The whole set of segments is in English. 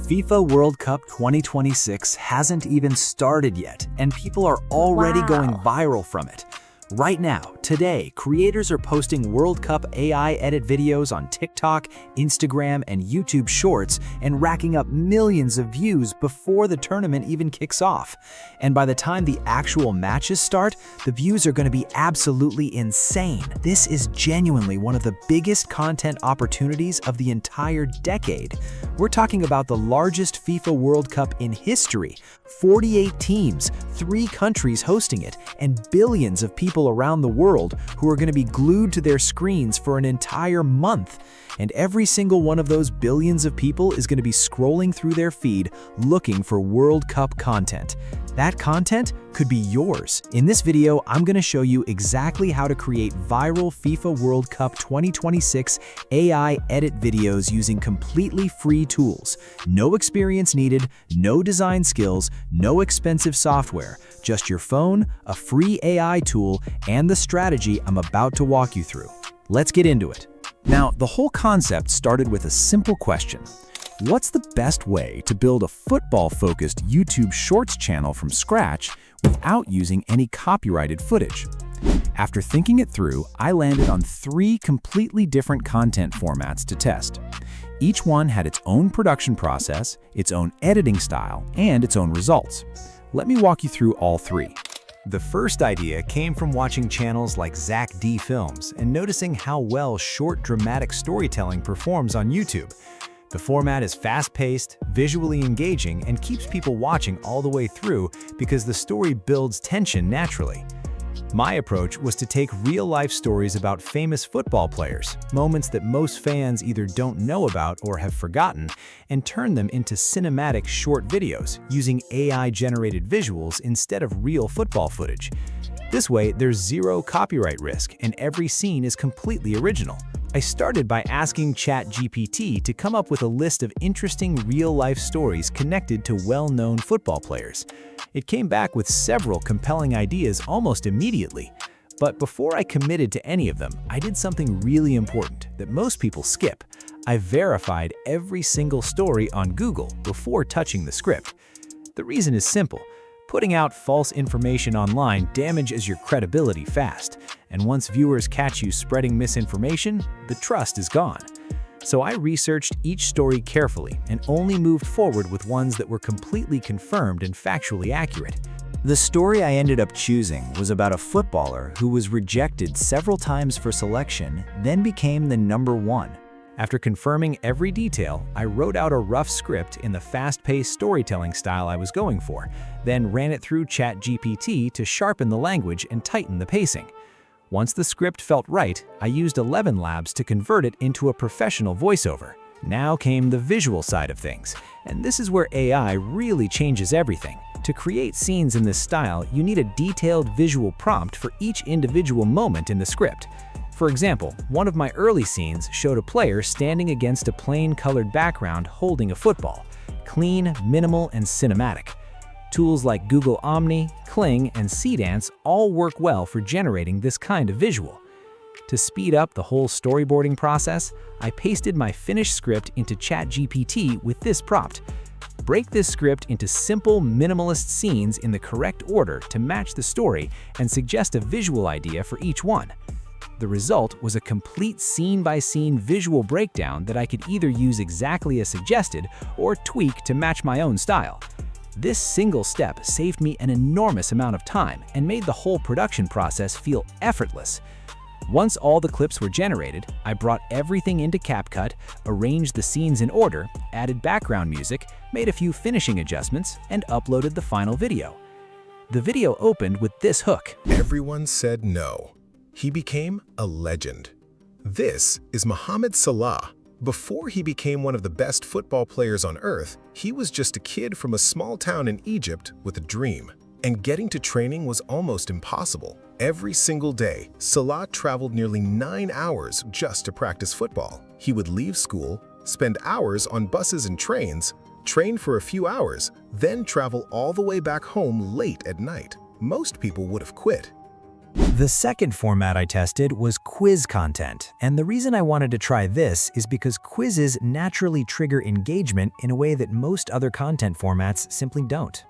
FIFA World Cup 2026 hasn't even started yet, and people are already going viral from it. Right now, today, creators are posting World Cup AI edit videos on TikTok, Instagram, and YouTube Shorts and racking up millions of views before the tournament even kicks off. And by the time the actual matches start, the views are going to be absolutely insane. This is genuinely one of the biggest content opportunities of the entire decade. We're talking about the largest FIFA World Cup in history. 48 teams, 3 countries hosting it, and billions of people around the world who are going to be glued to their screens for an entire month. And every single one of those billions of people is going to be scrolling through their feed looking for World Cup content. That content could be yours. In this video, I'm going to show you exactly how to create viral FIFA World Cup 2026 AI edit videos using completely free tools. No experience needed, no design skills, no expensive software, just your phone, a free AI tool, and the strategy I'm about to walk you through. Let's get into it. Now, the whole concept started with a simple question. What's the best way to build a football-focused YouTube Shorts channel from scratch without using any copyrighted footage? After thinking it through, I landed on 3 completely different content formats to test. Each one had its own production process, its own editing style, and its own results. Let me walk you through all 3. The first idea came from watching channels like Zach D Films and noticing how well short dramatic storytelling performs on YouTube. The format is fast-paced, visually engaging, and keeps people watching all the way through because the story builds tension naturally. My approach was to take real-life stories about famous football players, moments that most fans either don't know about or have forgotten, and turn them into cinematic short videos using AI-generated visuals instead of real football footage. This way, there's zero copyright risk, and every scene is completely original. I started by asking ChatGPT to come up with a list of interesting real-life stories connected to well-known football players. It came back with several compelling ideas almost immediately. But before I committed to any of them, I did something really important that most people skip. I verified every single story on Google before touching the script. The reason is simple. Putting out false information online damages your credibility fast, and once viewers catch you spreading misinformation, the trust is gone. So I researched each story carefully and only moved forward with ones that were completely confirmed and factually accurate. The story I ended up choosing was about a footballer who was rejected several times for selection, then became the #1. After confirming every detail, I wrote out a rough script in the fast-paced storytelling style I was going for, then ran it through ChatGPT to sharpen the language and tighten the pacing. Once the script felt right, I used 11 Labs to convert it into a professional voiceover. Now came the visual side of things, and this is where AI really changes everything. To create scenes in this style, you need a detailed visual prompt for each individual moment in the script. For example, one of my early scenes showed a player standing against a plain colored background holding a football. Clean, minimal, and cinematic. Tools like Google Omni, Kling, and Seedance all work well for generating this kind of visual. To speed up the whole storyboarding process, I pasted my finished script into ChatGPT with this prompt. Break this script into simple, minimalist scenes in the correct order to match the story and suggest a visual idea for each one. The result was a complete scene-by-scene visual breakdown that I could either use exactly as suggested or tweak to match my own style. This single step saved me an enormous amount of time and made the whole production process feel effortless. Once all the clips were generated, I brought everything into CapCut, arranged the scenes in order, added background music, made a few finishing adjustments, and uploaded the final video. The video opened with this hook. Everyone said no. He became a legend. This is Mohamed Salah. Before he became one of the best football players on earth, he was just a kid from a small town in Egypt with a dream. And getting to training was almost impossible. Every single day, Salah traveled nearly 9 hours just to practice football. He would leave school, spend hours on buses and trains, train for a few hours, then travel all the way back home late at night. Most people would have quit. The second format I tested was quiz content, and the reason I wanted to try this is because quizzes naturally trigger engagement in a way that most other content formats simply don't.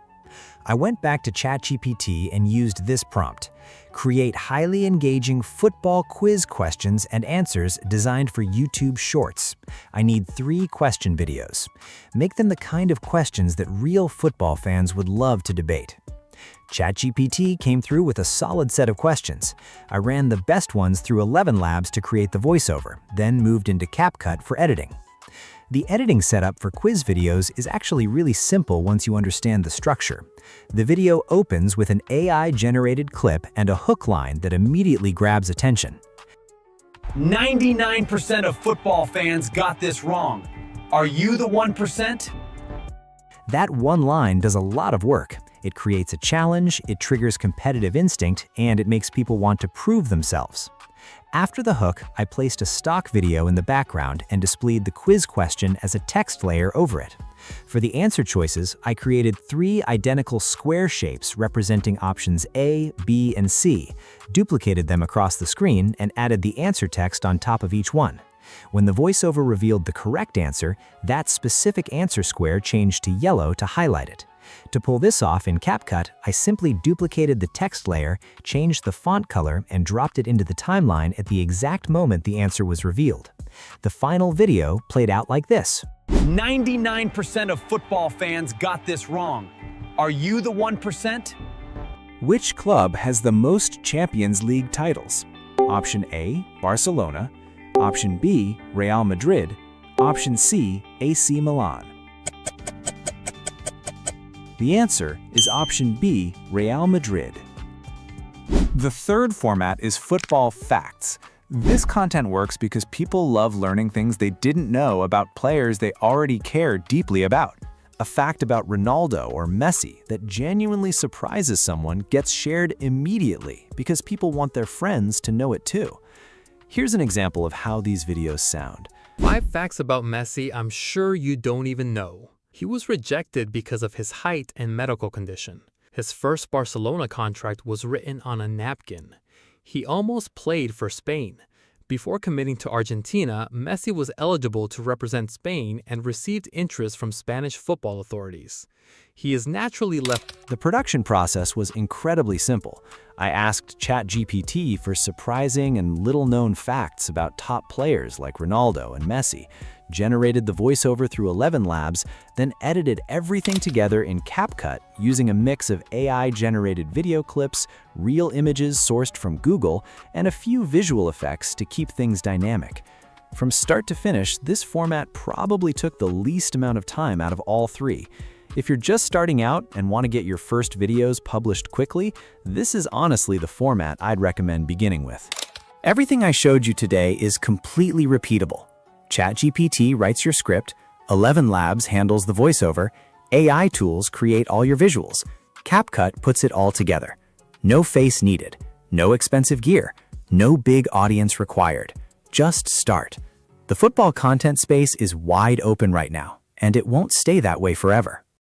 I went back to ChatGPT and used this prompt: create highly engaging football quiz questions and answers designed for YouTube Shorts. I need 3 question videos. Make them the kind of questions that real football fans would love to debate. ChatGPT came through with a solid set of questions. I ran the best ones through 11 labs to create the voiceover, then moved into CapCut for editing. The editing setup for quiz videos is actually really simple once you understand the structure. The video opens with an AI-generated clip and a hook line that immediately grabs attention. 99% of football fans got this wrong. Are you the 1%? That one line does a lot of work. It creates a challenge, it triggers competitive instinct, and it makes people want to prove themselves. After the hook, I placed a stock video in the background and displayed the quiz question as a text layer over it. For the answer choices, I created 3 identical square shapes representing options A, B, and C, duplicated them across the screen, and added the answer text on top of each one. When the voiceover revealed the correct answer, that specific answer square changed to yellow to highlight it. To pull this off in CapCut, I simply duplicated the text layer, changed the font color, and dropped it into the timeline at the exact moment the answer was revealed. The final video played out like this. 99% of football fans got this wrong. Are you the 1%? Which club has the most Champions League titles? Option A, Barcelona. Option B, Real Madrid. Option C, AC Milan. The answer is option B, Real Madrid. The third format is football facts. This content works because people love learning things they didn't know about players they already care deeply about. A fact about Ronaldo or Messi that genuinely surprises someone gets shared immediately because people want their friends to know it too. Here's an example of how these videos sound. 5 facts about Messi I'm sure you don't even know. He was rejected because of his height and medical condition. His first Barcelona contract was written on a napkin. He almost played for Spain. Before committing to Argentina, Messi was eligible to represent Spain and received interest from Spanish football authorities. He is naturally left. The production process was incredibly simple. I asked ChatGPT for surprising and little-known facts about top players like Ronaldo and Messi, generated the voiceover through 11 labs, then edited everything together in CapCut using a mix of AI-generated video clips, real images sourced from Google, and a few visual effects to keep things dynamic. From start to finish, this format probably took the least amount of time out of all 3. If you're just starting out and want to get your first videos published quickly, this is honestly the format I'd recommend beginning with. Everything I showed you today is completely repeatable. ChatGPT writes your script, 11 Labs handles the voiceover, AI tools create all your visuals, CapCut puts it all together. No face needed, no expensive gear, no big audience required. Just start. The football content space is wide open right now, and it won't stay that way forever.